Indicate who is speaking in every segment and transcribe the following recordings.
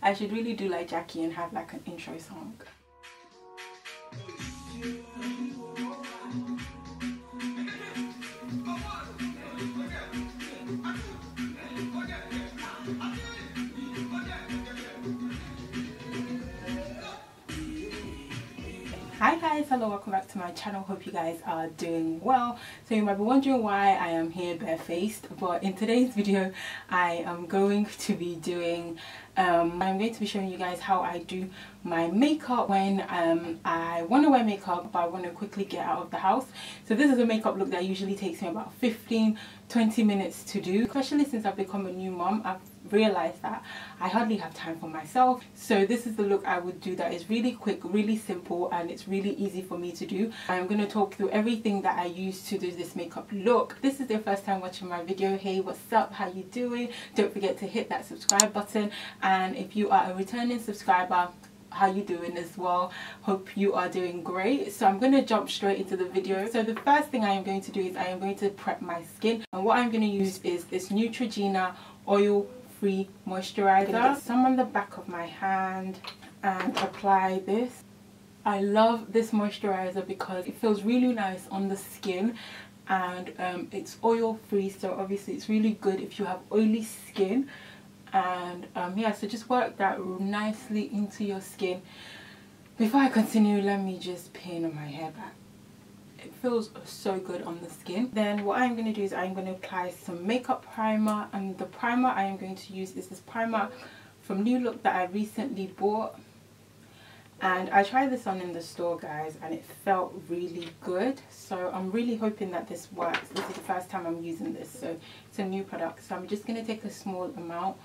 Speaker 1: I should really do like Jackie and have like an intro song. Hi guys, hello, welcome back to my channel. Hope you guys are doing well. So you might be wondering why I am here barefaced, but in today's video I am going to be doing I'm going to be showing you guys how I do my makeup when I want to wear makeup but I want to quickly get out of the house. So this is a makeup look that usually takes me about 15-20 minutes to do, especially since I've become a new mom. I've realized that I hardly have time for myself, so this is the look I would do that is really quick, really simple, and it's really easy for me to do. I'm going to talk through everything that I use to do this makeup look. If this is your first time watching my video, hey, what's up, how you doing? Don't forget to hit that subscribe button, and if you are a returning subscriber, how you doing as well? Hope you are doing great. So I'm going to jump straight into the video. So the first thing I am going to do is I am going to prep my skin, and what I'm going to use is this Neutrogena oil free moisturizer. Get some on the back of my hand and apply this. I love this moisturizer because it feels really nice on the skin, and it's oil free, so obviously it's really good if you have oily skin. And yeah, so just work that nicely into your skin. Before I continue, let me just pin my hair back. It feels so good on the skin. Then what I'm going to do is I'm going to apply some makeup primer, and the primer I am going to use is this primer from New Look that I recently bought, and I tried this on in the store, guys, and it felt really good. So I'm really hoping that this works. This is the first time I'm using this, so it's a new product. So I'm just going to take a small amount,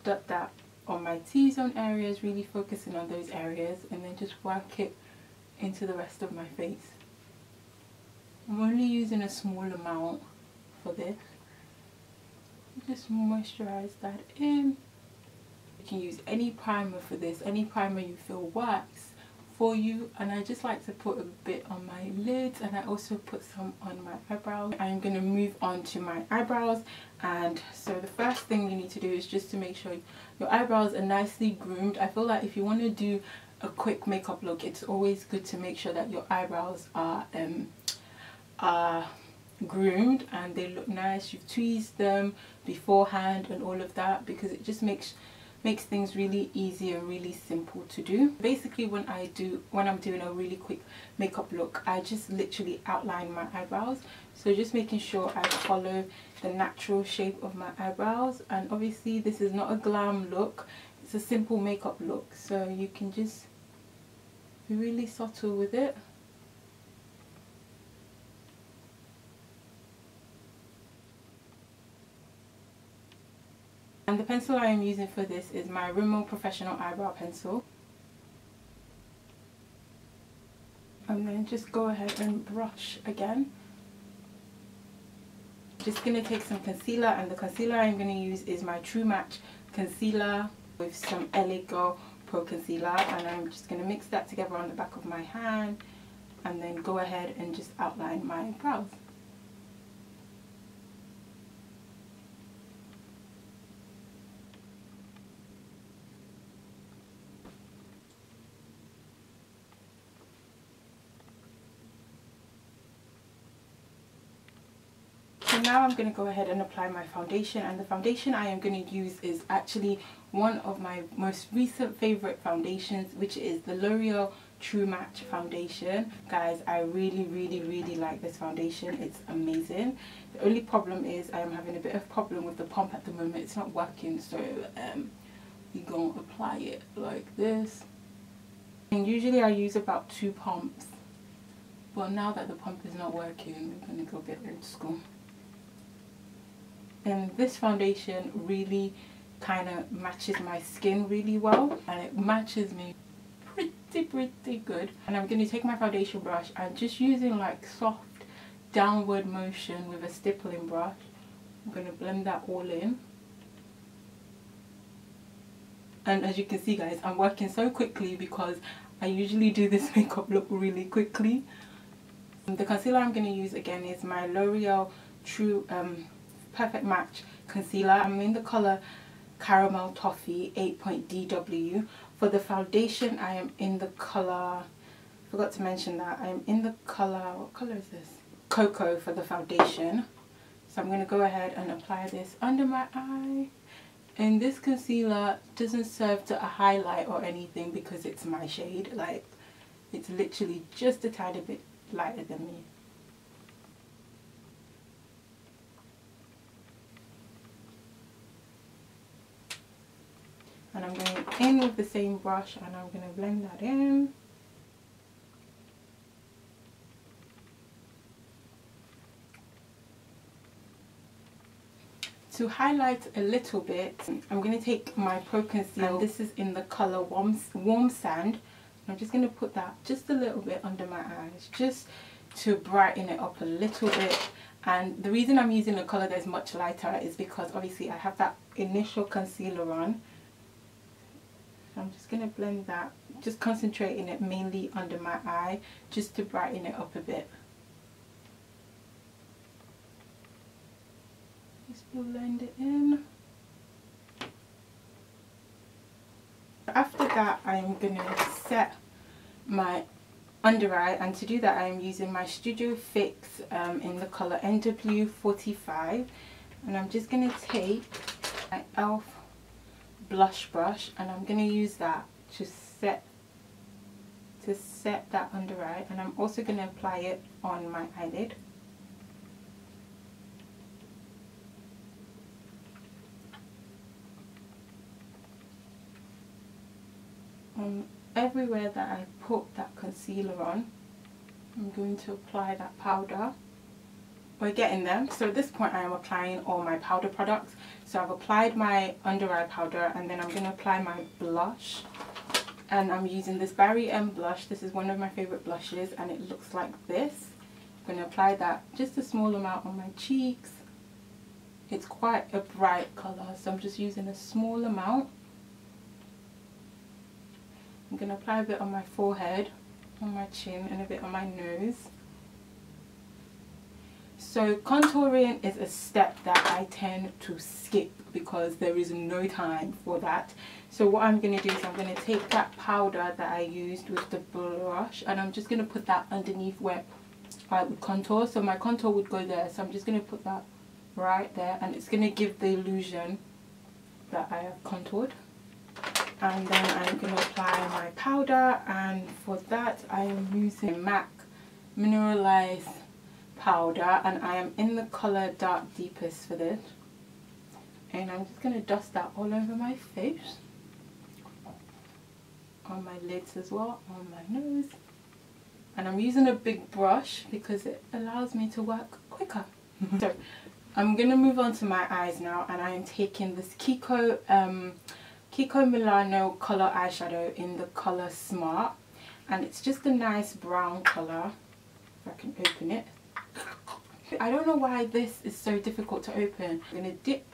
Speaker 1: dot that on my T-zone areas, really focusing on those areas, and then just work it into the rest of my face. I'm only using a small amount for this. Just moisturize that in. You can use any primer for this, any primer you feel works for you. And I just like to put a bit on my lids, and I also put some on my eyebrows. I'm going to move on to my eyebrows, and so the first thing you need to do is just to make sure your eyebrows are nicely groomed. I feel like if you want to do a quick makeup look, it's always good to make sure that your eyebrows are groomed and they look nice. You've tweezed them beforehand and all of that, because it just makes things really easy and really simple to do. Basically when I'm doing a really quick makeup look, I just literally outline my eyebrows, so just making sure I follow the natural shape of my eyebrows. And obviously this is not a glam look, it's a simple makeup look, so you can just be really subtle with it. And the pencil I am using for this is my Rimmel Professional Eyebrow Pencil. And then just go ahead and brush again. Just going to take some concealer, and the concealer I'm going to use is my True Match Concealer with some LA Girl Pro Concealer. And I'm just going to mix that together on the back of my hand, and then go ahead and just outline my brows. So now I'm going to go ahead and apply my foundation, and the foundation I am going to use is actually one of my most recent favorite foundations, which is the L'Oreal True Match foundation. Guys, I really like this foundation. It's amazing. The only problem is I am having a bit of problem with the pump at the moment. It's not working, so we're going to apply it like this. And usually I use about 2 pumps, but now that the pump is not working, we're going to go a bit old school. And this foundation really kind of matches my skin really well, and it matches me pretty good. And I'm going to take my foundation brush and just using like soft downward motion with a stippling brush, I'm going to blend that all in. And as you can see, guys, I'm working so quickly because I usually do this makeup look really quickly. The concealer I'm going to use again is my L'Oreal True Perfect Match Concealer. I'm in the colour Caramel Toffee 8-point DW. For the foundation, I am in the colour, forgot to mention that, I am in the colour, what colour is this? Cocoa for the foundation. So I'm going to go ahead and apply this under my eye. And this concealer doesn't serve to highlight or anything because it's my shade. Like, it's literally just a tiny bit lighter than me. And I'm going in with the same brush and I'm going to blend that in. To highlight a little bit, I'm going to take my Pro Concealer, and this is in the colour Warm Sand. I'm just going to put that just a little bit under my eyes, just to brighten it up a little bit. And the reason I'm using a colour that's much lighter is because obviously I have that initial concealer on. So I'm just going to blend that, just concentrating it mainly under my eye, just to brighten it up a bit. Just blend it in. After that, I'm going to set my under eye, and to do that I am using my Studio Fix in the colour NW45, and I'm just going to take my e.l.f. blush brush and I'm going to use that to set that under eye, and I'm also going to apply it on my eyelid. Everywhere that I put that concealer on, I'm going to apply that powder. We're getting there. So at this point I am applying all my powder products. So I've applied my under eye powder and then I'm going to apply my blush. And I'm using this Barry M blush. This is one of my favourite blushes and it looks like this. I'm going to apply that just a small amount on my cheeks. It's quite a bright colour, so I'm just using a small amount. I'm going to apply a bit on my forehead, on my chin and a bit on my nose. So contouring is a step that I tend to skip because there is no time for that. So what I'm going to do is I'm going to take that powder that I used with the brush and I'm just going to put that underneath where I would contour. So my contour would go there, so I'm just going to put that right there and it's going to give the illusion that I have contoured. And then I'm going to apply my powder, and for that I am using MAC Mineralized powder and I am in the colour Dark Deepest for this, and I'm just going to dust that all over my face, on my lids as well, on my nose, and I'm using a big brush because it allows me to work quicker. So I'm going to move on to my eyes now, and I am taking this Kiko Milano colour eyeshadow in the colour Smart, and it's just a nice brown colour. If I can open it. I don't know why this is so difficult to open. I'm going to dip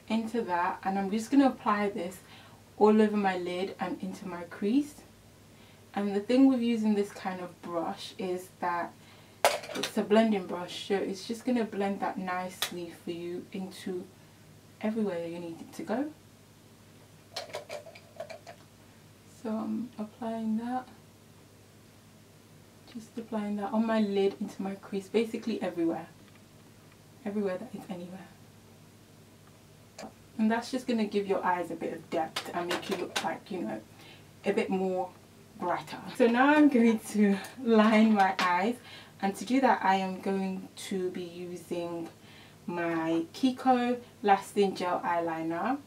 Speaker 1: into that and I'm just going to apply this all over my lid and into my crease. And the thing with using this kind of brush is that it's a blending brush, so it's just going to blend that nicely for you into everywhere you need it to go. So I'm applying that, just applying that on my lid, into my crease, basically everywhere that is anywhere. And that's just going to give your eyes a bit of depth and make you look like, you know, a bit more brighter. So now I'm going to line my eyes, and to do that I am going to be using my Kiko Lasting Gel Eyeliner.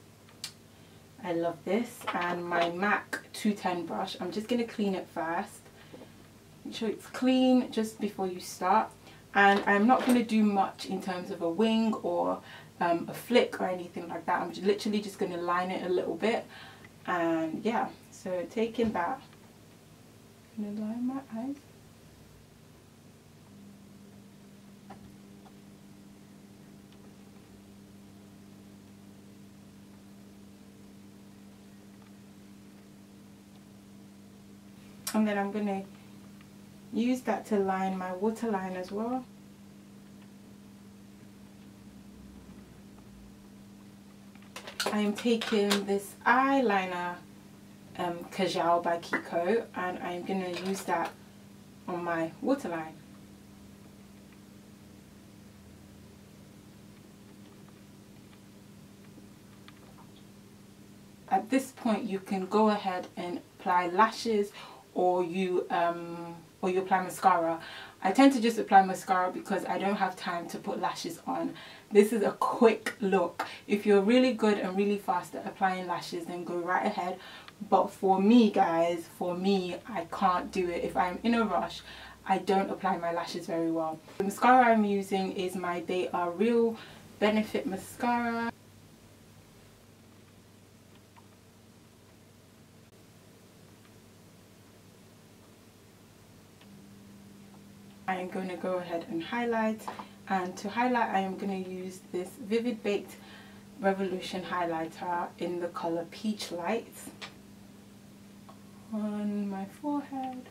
Speaker 1: I love this, and my MAC 210 brush. I'm just going to clean it first. Make sure it's clean just before you start. And I'm not going to do much in terms of a wing or a flick or anything like that. I'm literally just going to line it a little bit. And yeah, so taking that, I'm going to line my eyes. And then I'm going to use that to line my waterline as well. I am taking this eyeliner Kajal by Kiko, and I'm going to use that on my waterline. At this point you can go ahead and apply lashes, or you apply mascara. I tend to just apply mascara because I don't have time to put lashes on. This is a quick look. If you're really good and really fast at applying lashes, then go right ahead. But for me, guys, I can't do it. If I'm in a rush, I don't apply my lashes very well. The mascara I'm using is my They Are Real Benefit Mascara. I am going to go ahead and highlight, and to highlight I am going to use this Vivid Baked Revolution highlighter in the color Peach Light on my forehead.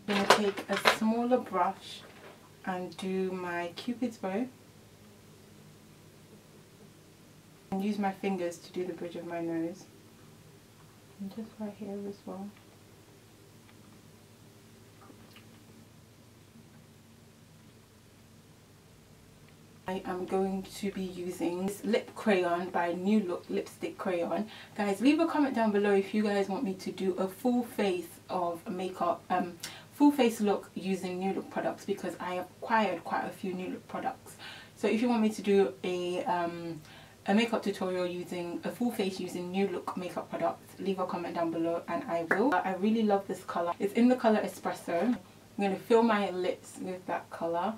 Speaker 1: I'm going to take a smaller brush and do my Cupid's bow, and use my fingers to do the bridge of my nose, and just right here as well. I am going to be using this lip crayon by New Look lipstick crayon. Guys, leave a comment down below if you guys want me to do a full face of makeup, full face look using New Look products, because I acquired quite a few New Look products. So if you want me to do a makeup tutorial using a full face using New Look makeup products, leave a comment down below and I will. I really love this colour. It's in the colour Espresso. I'm going to fill my lips with that colour.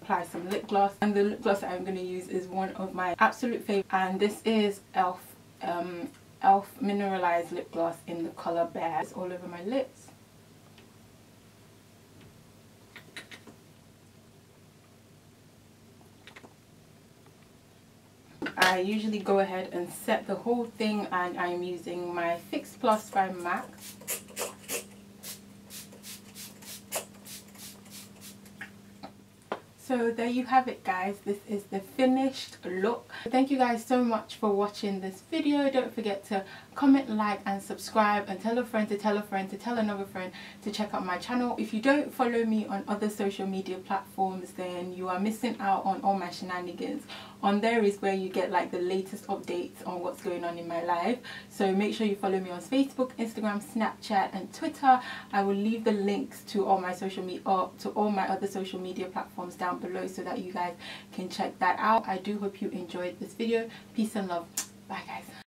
Speaker 1: Apply some lip gloss, and the lip gloss that I'm going to use is one of my absolute favourite, and this is Elf Mineralized Lip Gloss in the colour Bear. It's all over my lips. I usually go ahead and set the whole thing, and I'm using my Fix Plus by MAC. So there you have it, guys. This is the finished look. Thank you guys so much for watching this video. Don't forget to comment, like and subscribe, and tell a friend to tell a friend to tell another friend to check out my channel. If you don't follow me on other social media platforms, then you are missing out on all my shenanigans. On there is where you get like the latest updates on what's going on in my life. So make sure you follow me on Facebook, Instagram, Snapchat and Twitter. I will leave the links to all my social media, to all my other social media platforms down below, so that you guys can check that out. I do hope you enjoyed this video. Peace and love. Bye guys.